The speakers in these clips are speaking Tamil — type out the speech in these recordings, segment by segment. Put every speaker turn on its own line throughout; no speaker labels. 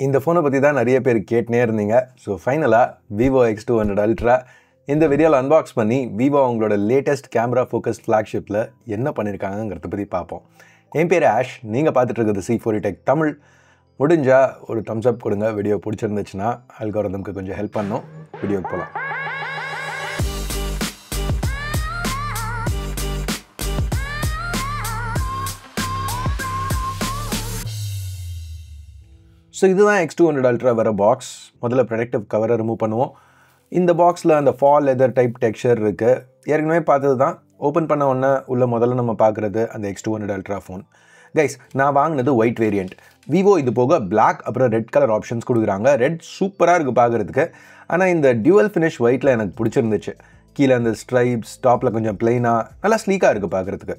இந்த ஃபோனை பற்றி தான் நிறைய பேர் கேட்டுனே இருந்தீங்க. ஸோ ஃபைனலாக விவோ X200 அல்ட்ரா இந்த வீடியோவில் அன்பாக்ஸ் பண்ணி விவோ அவங்களோட லேட்டஸ்ட் கேமரா ஃபோக்கஸ் ஃப்ளாக்ஷிப்பில் என்ன பண்ணியிருக்காங்கிறத பற்றி பார்ப்போம். என் பேர் ஆஷ், நீங்கள் பார்த்துட்டு இருக்கிறது C4E Tech தமிழ். முடிஞ்சால் ஒரு தம்ஸ் அப் கொடுங்க. வீடியோ பிடிச்சிருந்துச்சுன்னா அல்காரிதம்க்கு கொஞ்சம் ஹெல்ப் பண்ணும். வீடியோக்கு போகலாம். ஸோ இதுதான் X200 அல்ட்ரா வர பாக்ஸ். முதல்ல ப்ரொடக்டிவ் கவரை ரிமூவ் பண்ணுவோம். இந்த பாக்ஸில் அந்த ஃபால் லெதர் டைப் டெக்ஸ்சர் இருக்குது. ஏற்கனவே பார்த்தது தான். ஓப்பன் பண்ண உடனே உள்ள முதல்ல நம்ம பார்க்குறது அந்த X200 அல்ட்ரா ஃபோன். கைஸ், நான் வாங்கினது ஒயிட் வேரியண்ட். விவோ இது போக பிளாக் அப்புறம் ரெட் கலர் ஆப்ஷன்ஸ் கொடுக்குறாங்க. ரெட் சூப்பராக இருக்குது பார்க்குறதுக்கு. ஆனால் இந்த டியூவல் ஃபினிஷ் ஒயிட்டில் எனக்கு பிடிச்சிருந்துச்சு. கீழே அந்த ஸ்ட்ரைப்ஸ், டாப்பில் கொஞ்சம் பிளெயினாக நல்லா ஸ்லீக்காக இருக்குது பார்க்குறதுக்கு.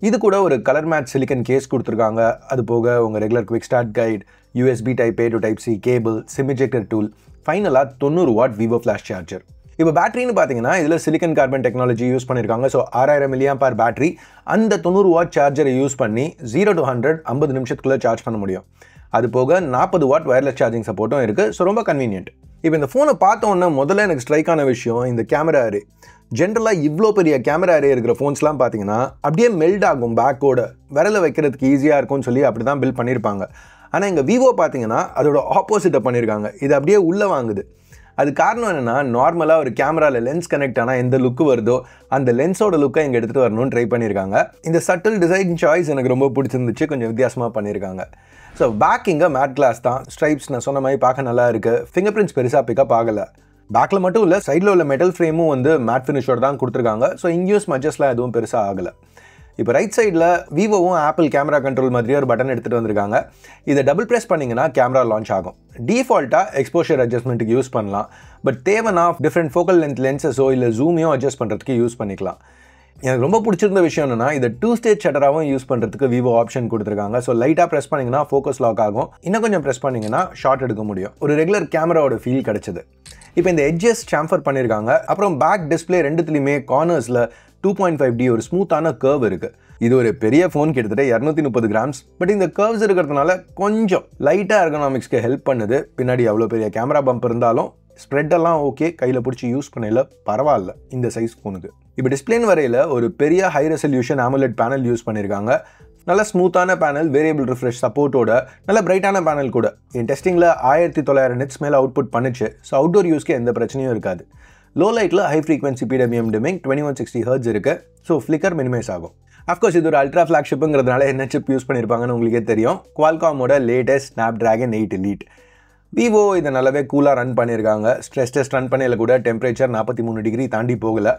இது கூட ஒரு கலர் மேட் சிலிக்கன் கேஸ் கொடுத்துருக்காங்க. அது போக உங்கள் regular quick start guide, USB Type A to Type C cable, sim ejector tool, ஃபைனலாக 90 வாட் விவோ ஃப்ளாஷ் சார்ஜர். இப்போ பேட்டரின்னு பார்த்தீங்கன்னா இதில் சிலிக்கன் கார்பன் டெக்னாலஜி யூஸ் பண்ணியிருக்காங்க. So 6000 mAh battery. அந்த 90 வாட் சார்ஜரை யூஸ் பண்ணி 0 to 100 50 நிமிஷத்துக்குள்ளே சார்ஜ் பண்ண முடியும். அது போக 40 வாட் வயர்லெஸ் சார்ஜிங் சப்போர்ட்டும் இருக்குது. ஸோ ரொம்ப கன்வீனியன்ட். இப்போ இந்த ஃபோனை பார்த்தோன்னே முதல்ல எனக்கு ஸ்ட்ரைக் ஆன விஷயம் இந்த கேமரா அரே. ஜென்ரலாக இவ்வளோ பெரிய கேமரா அரே இருக்கிற ஃபோன்ஸ்லாம் பார்த்தீங்கன்னா அப்படியே மெல்ட் ஆகும். பேக்கோட விரலை வைக்கிறதுக்கு ஈஸியாக இருக்கும்னு சொல்லி அப்படி தான் பில்ட் பண்ணியிருப்பாங்க. ஆனால் இங்கே விவோ பார்த்தீங்கன்னா அதோட ஆப்போசிட்டை பண்ணியிருக்காங்க. இது அப்படியே உள்ளே வாங்குது. அது காரணம் என்னென்னா, நார்மலாக ஒரு கேமராவில் லென்ஸ் கனெக்ட் ஆனால் எந்த லுக்கு வருதோ அந்த லென்ஸோட லுக்கை இங்கே எடுத்துகிட்டு வரணும்னு ட்ரை பண்ணியிருக்காங்க. இந்த சட்டில் டிசைன் சாய்ஸ் எனக்கு ரொம்ப பிடிச்சிருந்துச்சு. கொஞ்சம் வித்தியாசமாக பண்ணியிருக்காங்க. ஸோ பேக் இங்கே மேட் கிளாஸ் தான். ஸ்ட்ரைப்ஸ் நான் சொன்ன மாதிரி பார்க்க நல்லா இருக்குது. ஃபிங்கர் பிரிண்ட்ஸ் பெருசாக பிக்கப் ஆகலை. பேக்கில் மட்டும் இல்லை, சைடில் உள்ள மெட்டல் ஃப்ரேமும் வந்து மேட் ஃபினிஷோட தான் கொடுத்துருக்காங்க. ஸோ இங்கேயும் ஸ்மட்சஸ்லாம் எதுவும் பெருசாக ஆகலை. இப்போ ரைட் சைடில் விவோவும் ஆப்பிள் கேமரா கண்ட்ரோல் மாதிரியே ஒரு பட்டன் எடுத்துகிட்டு வந்திருக்காங்க. இதை டபுள் ப்ரெஸ் பண்ணிங்கன்னா கேமரா லான்ச் ஆகும். டிஃபால்ட்டாக எக்ஸ்போஷர் அட்ஜஸ்ட்மெண்ட்டுக்கு யூஸ் பண்ணலாம். பட் தேவைன்னா டிஃப்ரெண்ட் ஃபோக்கல் லென்த் லென்சஸோ இல்லை ஜூமையும் அட்ஜஸ்ட் பண்ணுறதுக்கு யூஸ் பண்ணிக்கலாம். எனக்கு ரொம்ப பிடிச்சிருந்த விஷயம் என்னென்னா, இதை 2 ஸ்டேஜ் ஷட்டராகவும் யூஸ் பண்ணுறதுக்கு விவோ ஆப்ஷன் கொடுத்துருக்காங்க. ஸோ லைட்டாக ப்ரெஸ் பண்ணிங்கன்னா ஃபோக்கஸ் லாக் ஆகும். இன்னும் கொஞ்சம் ப்ரெஸ் பண்ணிங்கன்னா ஷார்ட் எடுக்க முடியும். ஒரு ரெகுலர் கேமராவோட ஃபீல் கிடச்சிது. இப்போ இந்த எட்ஜஸ் சாம்ஃபர் பண்ணியிருக்காங்க. அப்புறம் பேக் டிஸ்பிளே ரெண்டுத்துலையுமே கார்னர்ஸில் 2.5D ஒரு ஸ்மூத்தான கர்வ் இருக்குது. இது ஒரு பெரிய ஃபோன், கிட்டத்தட்ட 230 கிராம்ஸ். பட் இந்த கர்வ்ஸ் இருக்கிறதுனால கொஞ்சம் லைட்டாக எர்கனாமிக்ஸ்க்கு ஹெல்ப் பண்ணுது. பின்னாடி அவ்வளோ பெரிய கேமரா பம்ப் இருந்தாலும் ஸ்ப்ரெட்டெல்லாம் ஓகே, கையில் பிடிச்சி யூஸ் பண்ணல பரவாயில்ல இந்த சைஸ் ஃபோனுக்கு. இப்போ டிஸ்பிளேன்னு வரையில் ஒரு பெரிய high resolution AMOLED panel use பண்ணியிருக்காங்க. நல்ல ஸ்மூத்தான பேனல், வேரியபிள் ரிஃப்ரெஷ் சப்போர்ட்டோட நல்ல பிரைட்டான பேனல் கூட. என் டெஸ்டிங்கில் 1900 nits மேலே அவுட்புட் பண்ணிச்சு. ஸோ அவுட்டோர் யூஸ்க்கு எந்த பிரச்சனையும் இருக்காது. லோ லைட்டில் high frequency PWM dimming 2160 Hz இருக்குது. ஸோ ஃப்ளிக்கர் மினிமைஸ் ஆகும். அஃப்கோர்ஸ் இது ஒரு அல்ட்ரா ஃப்ளாக்ஷிப்புங்கிறதுனால என்ன சிப் யூஸ் பண்ணியிருப்பாங்கன்னு உங்களுக்கே தெரியும். குவால்காமோட லேட்டஸ்ட் Snapdragon 8 Elite. விவோ இதை நல்லாவே கூலாக ரன் பண்ணியிருக்காங்க. ஸ்ட்ரெஸ் டெஸ்ட் ரன் பண்ணையில் கூட டெம்பரேச்சர் 43 டிகிரி தாண்டி போகலை.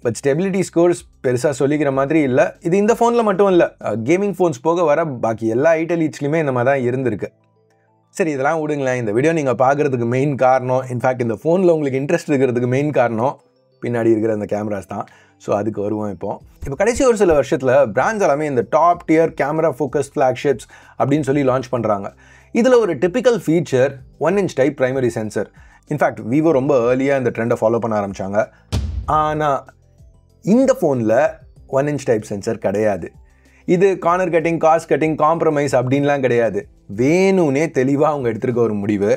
பட் ஸ்டெபிலிட்டி ஸ்கோர்ஸ் பெருசாக சொல்லிக்கிற மாதிரி இல்லை. இது இந்த ஃபோனில் மட்டும் இல்லை, கேமிங் ஃபோன்ஸ் போக வர பாக்கி எல்லா 8 Eliteஸ்லையுமே இந்த மாதிரி தான் இருந்திருக்கு. சரி, இதெல்லாம் விடுங்களேன். இந்த வீடியோ நீங்கள் பார்க்குறதுக்கு மெயின் காரணம், இன்ஃபேக்ட் இந்த ஃபோனில் உங்களுக்கு இன்ட்ரெஸ்ட் இருக்கிறதுக்கு மெயின் காரணம் பின்னாடி இருக்கிற அந்த கேமராஸ் தான். ஸோ அதுக்கு வருவோம். இப்போ கடைசி ஒரு சில வருஷத்தில் பிராண்ட்ஸ் எல்லாமே இந்த top tier camera focus flagships அப்படின்னு சொல்லி லான்ச் பண்ணுறாங்க. இதில் ஒரு typical feature 1-inch type primary sensor. In fact Vivo ரொம்ப ஏர்லியாக இந்த ட்ரெண்டை ஃபாலோ பண்ண ஆரம்பித்தாங்க. ஆனால் இந்த ஃபோனில் 1-inch டைப் சென்சர் கிடையாது. இது corner cutting, cost cutting, compromise அப்படின்லாம் கிடையாது. வேணும்னே தெளிவாக அவங்க எடுத்துருக்க ஒரு முடிவு.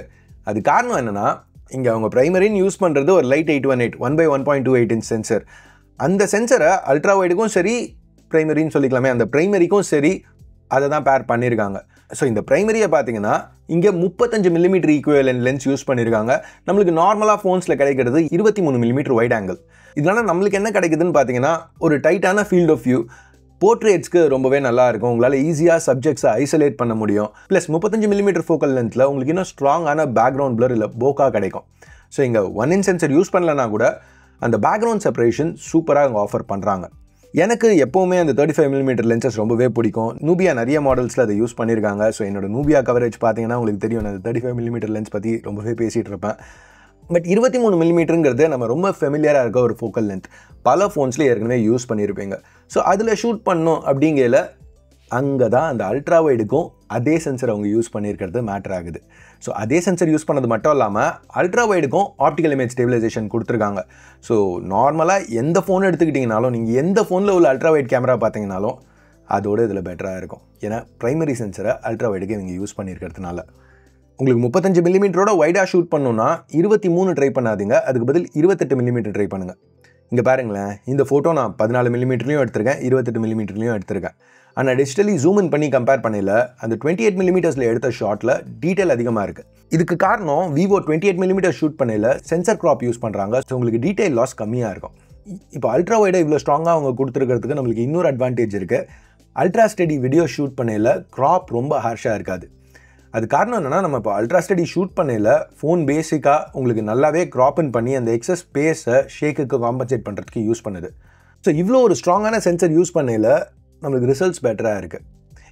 அது காரணம் என்னென்னா, இங்கே அவங்க ப்ரைமரின்னு யூஸ் பண்ணுறது ஒரு லைட் 818 1/1.28 inch சென்சர். அந்த சென்சரை அல்ட்ரா வைடுக்கும் சரி, ப்ரைமரின்னு சொல்லிக்கலாமே, அந்த ப்ரைமரிக்கும் சரி அதை தான் பேர் பண்ணியிருக்காங்க. ஸோ இந்த ப்ரைமரியை பார்த்தீங்கன்னா இங்கே 35 mm ஈக்குவலன்ட் லென்ஸ் யூஸ் பண்ணியிருக்காங்க. நம்மளுக்கு நார்மலாக ஃபோன்ஸில் கிடைக்கிறது 23 mm வைட் ஆங்கிள். இதனால் நம்மளுக்கு என்ன கிடைக்குதுன்னு பார்த்தீங்கன்னா ஒரு டைட்டான ஃபீல்ட் ஆஃப் வியூ. போர்ட்ரேட்ஸ்க்கு ரொம்பவே நல்லா இருக்கும். உங்களால் ஈஸியாக சப்ஜெக்ட்ஸை ஐசோலேட் பண்ண முடியும். ப்ளஸ் 35 mm ஃபோக்கல் லென்த்தில் உங்களுக்கு இன்னும் ஸ்ட்ராங்கான பேக்ரவுண்ட் பிளர் இல்லை போக்கா கிடைக்கும். ஸோ இங்கே 1-inch சென்சர் யூஸ் பண்ணலன்னா கூட அந்த பேக்ரவுண்ட் செப்பரேஷன் சூப்பராக இங்கே ஆஃபர் பண்ணுறாங்க. எனக்கு எப்போவுமே அந்த 35 mm லென்சஸ் ரொம்பவே பிடிக்கும். நூபியா நிறைய மாடல்ஸில் அதை யூஸ் பண்ணியிருக்காங்க. ஸோ என்னோட நூபியா கவரேஜ் பார்த்தீங்கன்னா உங்களுக்கு தெரியும், நான் 35 mm லென்ஸ் பற்றி ரொம்பவே பேசிகிட்டு இருப்பேன். பட் 23 mmங்கிறது நம்ம ரொம்ப ஃபெமிலியராக இருக்க ஒரு ஃபோக்கல் லென்த். பல ஃபோன்ஸில் ஏற்கனவே யூஸ் பண்ணியிருப்பீங்க. ஸோ அதில் ஷூட் பண்ணோம் அப்படிங்கையில் அங்கே தான் அந்த அல்ட்ரா வைடுக்கும் அதே சென்சர் அவங்க யூஸ் பண்ணியிருக்கிறது மேட்டர் ஆகுது. ஸோ அதே சென்சர் யூஸ் பண்ணது மட்டும் இல்லாமல் அல்ட்ரா வைடுக்கும் ஆப்டிக்கல் இமேஜ் ஸ்டெபிலைசேஷன் கொடுத்துருக்காங்க. ஸோ நார்மலாக எந்த ஃபோன் எடுத்துக்கிட்டிங்கனாலும், நீங்கள் எந்த ஃபோனில் உள்ள அல்ட்ரா வைட் கேமரா பார்த்தீங்கனாலும் அதோடு இதில் பெட்டராக இருக்கும். ஏன்னா ப்ரைமரி சென்சரை அல்ட்ரா வைடுக்கு இவங்க யூஸ் பண்ணியிருக்கிறதுனால. உங்களுக்கு 35 மில்லிமீட்டரோட வைடாக ஷூட் பண்ணணும்னா 23 ட்ரை பண்ணாதீங்க, அதுக்கு பதில் 28 மில்லிமீட்டர் ட்ரை பண்ணுங்கள். இங்கே பாருங்களேன், இந்த ஃபோட்டோ நான் 14 மில்லிமீட்டர்லையும் எடுத்திருக்கேன், 28 மில்லிமீட்டர்லையும் எடுத்திருக்கேன். ஆனால் டிஜிட்டலி ஜூம் இன் பண்ணி கம்பேர் பண்ணல அந்த 28 மில்லிமீட்டர்ஸில் எடுத்த ஷாட்டில் டீட்டெயில் அதிகமாக இருக்குது. இதுக்கு காரணம் விவோ 28 மில்லிமீட்டர் ஷூட் பண்ணல சென்சர் க்ராப் யூஸ் பண்ணுறாங்க. ஸோ உங்களுக்கு டீட்டெயில் லாஸ் கம்மியாக இருக்கும். இப்போ அல்ட்ரா வைடாக இவ்வளோ ஸ்ட்ராங்காக அவங்க கொடுத்துருக்கிறதுக்கு நம்மளுக்கு இன்னொரு அட்வான்டேஜ் இருக்குது. அல்ட்ரா ஸ்டடி வீடியோ ஷூட் பண்ணல க்ராப் ரொம்ப ஹார்ஷாக இருக்காது. அது காரணம் என்னென்னா, நம்ம இப்போ அல்ட்ரா ஸ்டடி ஷூட் பண்ணல ஃபோன் பேசிக்காக உங்களுக்கு நல்லாவே க்ராப்பன் பண்ணி அந்த எக்ஸஸ் ஸ்பேஸை ஷேக்குக்கு காம்பன்சேட் பண்ணுறதுக்கு யூஸ் பண்ணுது. ஸோ இவ்வளோ ஒரு ஸ்ட்ராங்கான சென்சர் யூஸ் பண்ணல நம்மளுக்கு ரிசல்ட்ஸ் பெட்டராக இருக்குது.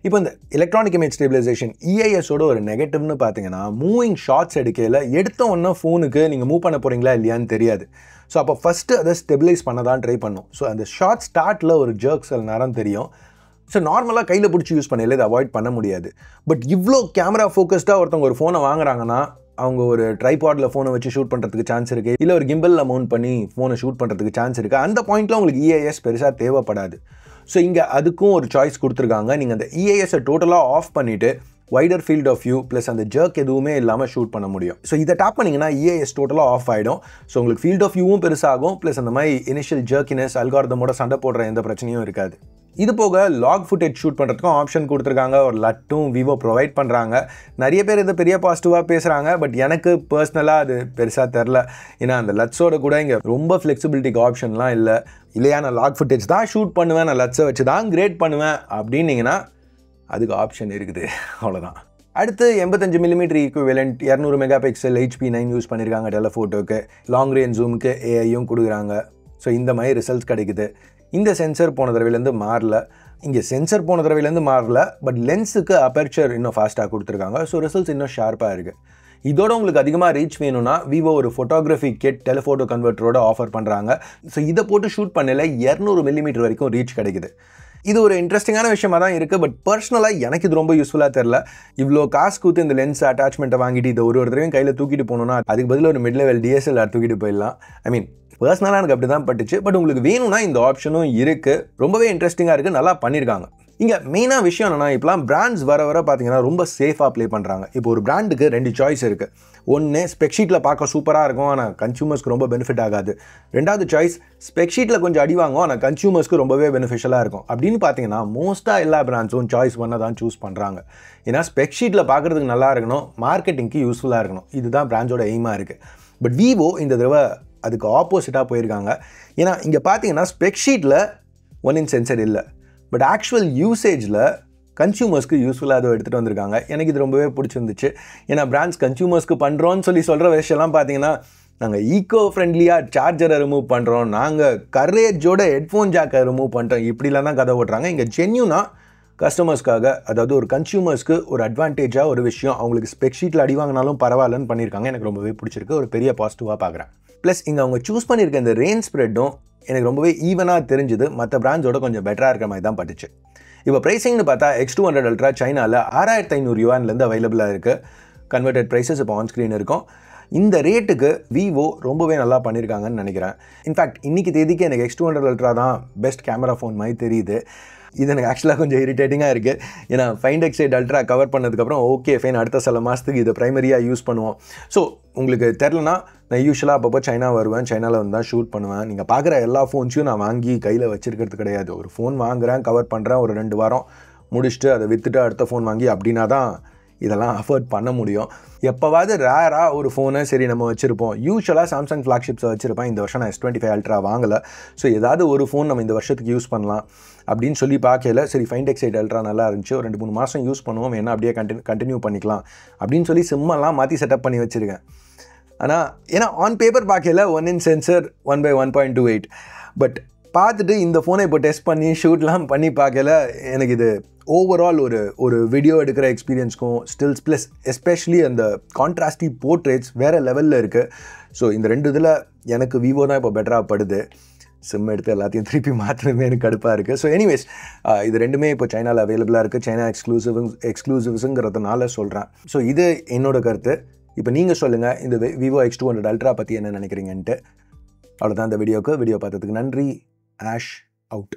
இப்போ இந்த எலக்ட்ரானிக் இமேஜ் ஸ்டெபிலைசேஷன் EISோட ஒரு நெகட்டிவ்னு பார்த்தீங்கன்னா, மூவிங் ஷார்ட்ஸ் எடுக்கையில் எடுத்த ஒன்றா ஃபோனுக்கு நீங்கள் மூவ் பண்ண போகிறீங்களா இல்லையான்னு தெரியாது. ஸோ அப்போ ஃபஸ்ட்டு அதை ஸ்டெபிலைஸ் பண்ண தான் ட்ரை பண்ணும். ஸோ அந்த ஷார்ட் ஸ்டார்ட்டில் ஒரு ஜர்க் சில நேரம் தெரியும். ஸோ நார்மலாக கையில் பிடிச்சி யூஸ் பண்ணல இதை அவாய்ட் பண்ண முடியாது. பட் இவ்வளோ கேமரா ஃபோக்கஸ்டாக ஒருத்தவங்க ஒரு ஃபோனை வாங்குறாங்கன்னா, அவங்க ஒரு ட்ரைபாடில் ஃபோனை வச்சு ஷூட் பண்ணுறதுக்கு சான்ஸ் இருக்குது, இல்லை ஒரு கிம்பலில் மவுண்ட் பண்ணி ஃபோனை ஷூட் பண்ணுறதுக்கு சான்ஸ் இருக்குது. அந்த பாயிண்ட்டில் உங்களுக்கு EIS பெருசாக தேவைப்படாது. ஸோ இங்கே அதுக்கும் ஒரு சாய்ஸ் கொடுத்துருக்காங்க. நீங்கள் அந்த EISஐ டோட்டலாக ஆஃப் பண்ணிவிட்டு wider field of view plus அந்த ஜர்க் எதுவுமே இல்லாமல் ஷூட் பண்ண முடியும். ஸோ இதை டாப் பண்ணிங்கன்னா EIS டோட்டலாக ஆஃப் ஆகிடும். ஸோ உங்களுக்கு ஃபீல்ட் ஆஃப் வியூவும் பெருசாகும், ப்ளஸ் அந்த மாதிரி இனிஷியல் ஜர்க்கினஸ் அல்காரிதமோட சண்டை போடுற எந்த பிரச்சனையும் இருக்காது. இது போக லாக் ஃபுட்டேஜ் ஷூட் பண்ணுறதுக்கும் ஆப்ஷன் கொடுத்துருக்காங்க. ஒரு லட்டும் விவோ ப்ரொவைட் பண்ணுறாங்க. நிறைய பேர் இதை பெரிய பாசிட்டிவாக பேசுகிறாங்க. பட் எனக்கு பர்சனலாக அது பெருசாக தெரில. ஏன்னா அந்த லட்ஸோட கூட இங்கே ரொம்ப ஃப்ளெக்சிபிலிட்டிக்கு ஆப்ஷன்லாம் இல்லை. இல்லையா நான் லாக் ஃபுட்டேஜ் தான் ஷூட் பண்ணுவேன், நான் லட்ஸை வச்சு தான் கிரேட் பண்ணுவேன் அப்படின்னீங்கன்னா அதுக்கு ஆப்ஷன் இருக்குது, அவ்வளோதான். அடுத்து 85 millimetre equivalent 200 mega pixel HP9 use பண்ணியிருக்காங்க டெலஃபோட்டோக்கு. லாங் ரேஞ்ச் ஜூமுக்கு AIயும் கொடுக்குறாங்க. ஸோ இந்த மாதிரி ரிசல்ட்ஸ் கிடைக்குது. இந்த சென்சர் போன தடவையிலேருந்து மாறல. இங்கே சென்சர் போன தடவையிலேருந்து மாறல, பட் லென்ஸுக்கு அபர்ச்சர் இன்னும் ஃபாஸ்ட்டாக கொடுத்துருக்காங்க. ஸோ ரிசல்ட்ஸ் இன்னும் ஷார்ப்பாக இருக்குது. இதோட உங்களுக்கு அதிகமாக ரீச் வேணும்னா விவோ ஒரு ஃபோட்டோகிராஃபி கிட் டெலிஃபோட்டோ கன்வெர்ட்டரோட ஆஃபர் பண்ணுறாங்க. ஸோ இதை போட்டு ஷூட் பண்ணல 200 மில்லிமீட்டர் வரைக்கும் ரீச் கிடைக்குது. இது ஒரு இன்ட்ரெஸ்டிங்கான விஷயமா தான் இருக்குது. பட் பர்சனலாக எனக்கு இது ரொம்ப யூஸ்ஃபுல்லாக தெரில. இவ்வளோ காசு கொடுத்து இந்த லென்ஸ் அட்டாச்மெண்ட்டை வாங்கிட்டு இதை ஒரு தடவையும் கையில் தூக்கிட்டு போகணுன்னா அதுக்கு பதில் ஒரு மிட் லெவல் DSLR தூக்கிட்டு போயிடலாம். ஐ மீன் பர்சனலாக எனக்கு அப்படி தான் பட்டுச்சு. பட் உங்களுக்கு வேணும்னா இந்த ஆப்ஷனும் இருக்குது. ரொம்பவே இன்ட்ரெஸ்டிங்காக இருக்குது, நல்லா பண்ணியிருக்காங்க. இங்கே மெயினாக விஷயம் என்னென்னா, இப்போலாம் பிராண்ட்ஸ் வர பார்த்தீங்கன்னா ரொம்ப சேஃபாக ப்ளே பண்ணுறாங்க. இப்போ ஒரு பிராண்டுக்கு 2 சாய்ஸ் இருக்குது. ஒன்று ஸ்பெக்ஷீட்டில் பார்க்க சூப்பராக இருக்கும், ஆனால் கன்சூமர்ஸ்க்கு ரொம்ப பெனிஃபிட் ஆகாது. ரெண்டாவது சாய்ஸ் ஸ்பெக்ஷீட்டில் கொஞ்சம் அடி வாங்கும், ஆனால் கன்சூமர்ஸ்க்கு ரொம்பவே பெனிஃபிஷியலாக இருக்கும். அப்படின்னு பார்த்தீங்கன்னா மோஸ்ட்டாக எல்லா பிராண்ட்ஸும் சாய்ஸ் ஒன்றை தான் சூஸ் பண்ணுறாங்க. ஏன்னா ஸ்பெக்ஷீட்டில் பார்க்குறதுக்கு நல்லா இருக்கணும், மார்க்கெட்டிங்க்கு யூஸ்ஃபுல்லாக இருக்கணும். இதுதான் பிராண்ட்ஸோட எய்மாக இருக்குது. பட் விவோ இந்த தடவை அதுக்கு ஆப்போசிட்டாக போயிருக்காங்க. ஏன்னா இங்கே பார்த்தீங்கன்னா ஸ்பெக்ஷீட்டில் 1-inch சென்சர் இல்லை, பட் ஆக்சுவல் யூசேஜில் கன்சூமர்ஸ்க்கு யூஸ்ஃபுல்லாக அதை எடுத்துகிட்டு வந்திருக்காங்க. எனக்கு இது ரொம்பவே பிடிச்சிருந்துச்சு. ஏன்னா பிராண்ட்ஸ் கன்சூமர்ஸ்க்கு பண்ணுறோன்னு சொல்கிற விஷயம்லாம் பார்த்தீங்கன்னா, நாங்கள் ஈக்கோ ஃப்ரெண்ட்லியாக சார்ஜரை ரிமூவ் பண்ணுறோம், நாங்கள் கரேஜோட ஹெட்ஃபோன் ஜாக்கை ரிமூவ் பண்ணுறோம், இப்படிலாம் தான் கதை ஓட்டுறாங்க. இங்கே ஜென்யூனாக கஸ்டமர்ஸ்க்காக, அதாவது ஒரு கன்சூமர்ஸ்க்கு ஒரு அட்வான்டேஜாக ஒரு விஷயம் அவங்களுக்கு ஸ்பெக்ஷீட்டில் அடி வாங்கினாலும் பரவாயில்லன்னு பண்ணியிருக்காங்க. எனக்கு ரொம்பவே பிடிச்சிருக்கு, ஒரு பெரிய பாசிட்டிவாக பார்க்குறேன். ப்ளஸ் இங்கே அவங்க சூஸ் பண்ணியிருக்க இந்த ரேஞ்ச் ஸ்ப்ரெட்டும் எனக்கு ரொம்பவே ஈவனாக தெரிஞ்சுது. மற்ற பிராண்ட்ஸோட கொஞ்சம் பெட்டராக இருக்கிற மாதிரி தான் பட்டுச்சு. இப்போ ப்ரைஸிங்னு பார்த்தா X200 Ultra சைனாவில் 6500 யுவான்லேருந்து அவைலபிளாக இருக்குது. கன்வெர்டட் ப்ரைஸஸ் இப்போ ஆன் ஸ்க்ரீன் இருக்கும். இந்த ரேட்டுக்கு விவோ ரொம்பவே நல்லா பண்ணியிருக்காங்கன்னு நினைக்கிறேன். இன்ஃபேக்ட் இன்றைக்கி தேதிக்கு எனக்கு X200 Ultra தான் பெஸ்ட் கேமரா ஃபோன் மாதிரி தெரியுது. இது எனக்கு ஆக்சுவலாக கொஞ்சம் இரிட்டேட்டிங்காக இருக்குது. ஏன்னா Find X8 Ultra கவர் பண்ணதுக்கப்புறம் ஓகே ஃபைன், அடுத்த சில மாதத்துக்கு இதை ப்ரைமரியாக யூஸ் பண்ணுவோம். ஸோ உங்களுக்கு தெரிலனா, நான் யூஸ்வலாக அப்பப்போ சைனா வருவேன், சைனாவில் வந்து தான் ஷூட் பண்ணுவேன். நீங்கள் பார்க்குற எல்லா ஃபோன்ஸையும் நான் வாங்கி கையில் வச்சுருக்கிறது கிடையாது. ஒரு ஃபோன் வாங்குகிறேன், கவர் பண்ணுறேன், ஒரு 2 வாரம் முடிச்சுட்டு அதை விற்றுட்டு அடுத்த ஃபோன் வாங்கி அப்படின்னா தான் இதெல்லாம் அஃபோர்ட் பண்ண முடியும். எப்போவாவது ரேராக ஒரு ஃபோனை சரி நம்ம வச்சுருப்போம். யூஸ்வலாக சாம்சங் ஃப்ளாக்ஷிப்ஸை வச்சுருப்பேன். இந்த வருஷம் நான் S25 Ultra வாங்கலை. ஸோ ஏதாவது ஒரு ஃபோன் நம்ம இந்த வருஷத்துக்கு யூஸ் பண்ணலாம் அப்படின்னு சொல்லி பார்க்கல. சரி Find X8 Ultra நல்லா இருந்துச்சு, ஒரு 2-3 மாதம் யூஸ் பண்ணுவோம், என்ன அப்படியே கண்டினியூ பண்ணிக்கலாம் அப்படின்னு சொல்லி சிம்மெல்லாம் மாற்றி செட்டப் பண்ணி வச்சுருக்கேன். ஆனால் ஏன்னா ஆன் பேப்பர் பார்க்கல 1-inch சென்சர் 1/1.28, பட் பார்த்துட்டு இந்த ஃபோனை இப்போ டெஸ்ட் பண்ணி ஷூட்லாம் பண்ணி பார்க்கல எனக்கு இது ஓவரால் ஒரு வீடியோ எடுக்கிற எக்ஸ்பீரியன்ஸ்க்கும் ஸ்டில்ஸ் ப்ளஸ் எஸ்பெஷலி அந்த கான்ட்ராஸ்டி போர்ட்ரேட்ஸ் வேறு லெவலில் இருக்குது. ஸோ இந்த 2 இதில் எனக்கு விவோ தான் இப்போ பெட்டராக படுது. சிம் எடுத்து எல்லாத்தையும் திருப்பி மாற்றணுமே எனக்கு கடுப்பாக இருக்குது. ஸோ எனிவேஸ் இது 2மே இப்போ சைனாவில் அவைலபிளாக இருக்குது. சைனா எக்ஸ்க்ளூசிவ்ஸுங்கிறதுனால சொல்கிறேன். ஸோ இது என்னோட கருத்து. இப்போ நீங்கள் சொல்லுங்கள் இந்த விவோ X200 Ultra பற்றி என்ன நினைக்கிறீங்கன்ட்டு. அவ்வளோதான் இந்த வீடியோ பார்த்ததுக்கு நன்றி. Ash out.